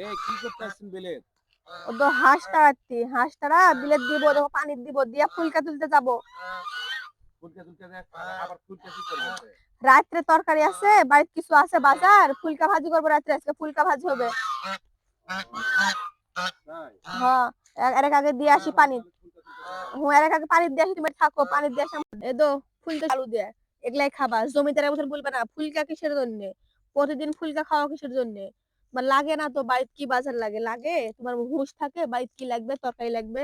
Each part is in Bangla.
এই কি করতেছেন বিলেত? ও তো হাঁস তাড়াচ্ছি, হাঁস তাড়া বিলেত দিব, দেখো পানি দিব, দিয়া ফুলকা তুলতে যাব। ফুলকা তুলতে আবার ফুলকা কি করবেন? রাত্রে তরকারি আছে, বাড়িতে কিছু আছে বাজার, ফুলকা ভাজি করবো রাত্রে, আজকে ফুলকা ভাজি হবে। হ্যাঁ, এর আগে দিয়ে আসি পানি। হ্যাঁ, এর আগে পানি দিয়ে আসি, তুমি থাকো, পানি দিয়ে আসি। এ দো ফুলকা আলু দিয়ে এগুলাই খাবা, জমিদার বছর বলবে না ফুলকা কিসের জন্য, প্রতিদিন ফুলকা খাওয়া কিসের জন্য? লাগে না তো, বাড়িতে কি বাজার লাগে? লাগে তোমার হুঁশ থাকে, বাড়িতে কি লাগবে, তরকারি লাগবে।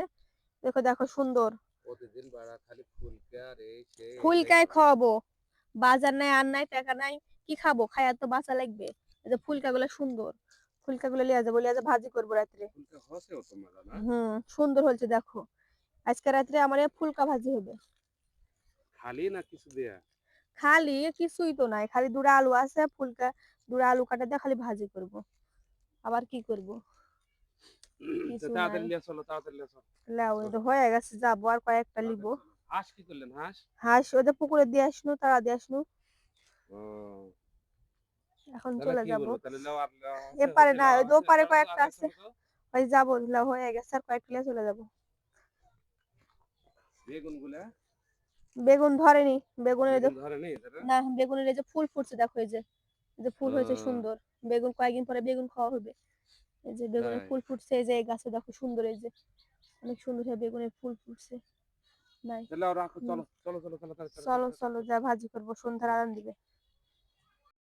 দেখো দেখো সুন্দর, প্রতিদিন বাড়া খালি ফুলকা আর এই সেই এগুলাই ফুলকায় করে না? খাওয়াবো। বাজার নাই, আর নাই, টাকা নাই, কি খাবো? খাই তো বাঁচা লাগবে। এই যে ফুলকা গুলো সুন্দর, ফুলকা গুলো লিয়ে যাবো ভাজি করবো রাত্রে। ফুলকা হসেও তো মজা না? সুন্দর হয়েছে দেখো। আজকে রাত্রে আমার এই ফুলকা ভাজি হবে। খালি না কিছু দেয়া? খালি কিছুই তো নাই, খালি দুটা আলু আছে, ফুলকা দুটা আলু কাটা দিয়ে খালি ভাজি করব। আবার কি করব? কিছু নাই। তাড়াতাড়ি লিয়ে চলো, তাড়াতাড়ি লিয়ে চলো। লাও এটা হয়ে গেছে, যাবো আর কয়েকটা লিব। তাড়াতাড়ি চলো। হাঁস কি করলেন হাঁস? হাঁস ওদের পুকুরে দিয়ে আসনু, তারা দিয়ে আসনু। ও এখন তাহলে চলে কি যাব। বলবো? তাহলে লাও আর লাও হচ্ছে এপারে হচ্ছে না, লাও ওই হচ্ছে ওপারে চলো তো কয়েকটা আগে আছে। চলো তো। ওই যাবো, লাও হয়ে গেছে, আর কয়েকটা লিয়ে চলে যাব। বেগুন গুলা বেগুন ধরেনি, বেগুনের এই যে, বেগুন ধরে নেই তারা? না বেগুনের এই যে ফুল ফুটছে দেখো, এই যে ফুল হয়েছে ও সুন্দর। বেগুন কয়েকদিন পরে বেগুন খাওয়া হবে। এই যে বেগুনের তাই ফুল ফুটছে, এই যে এই গাছে দেখো সুন্দর, এই যে অনেক সুন্দর বেগুনের ফুল ফুটছে। নাই। তাহলে রাখো, হুম, চলো চলো চলো চলো তাড়াতাড়ি চলো তাড়াতাড়ি চলো তাড়াতাড়ি যা ভাজি করবো, সন্ধ্যার চলো। আজান দিবে।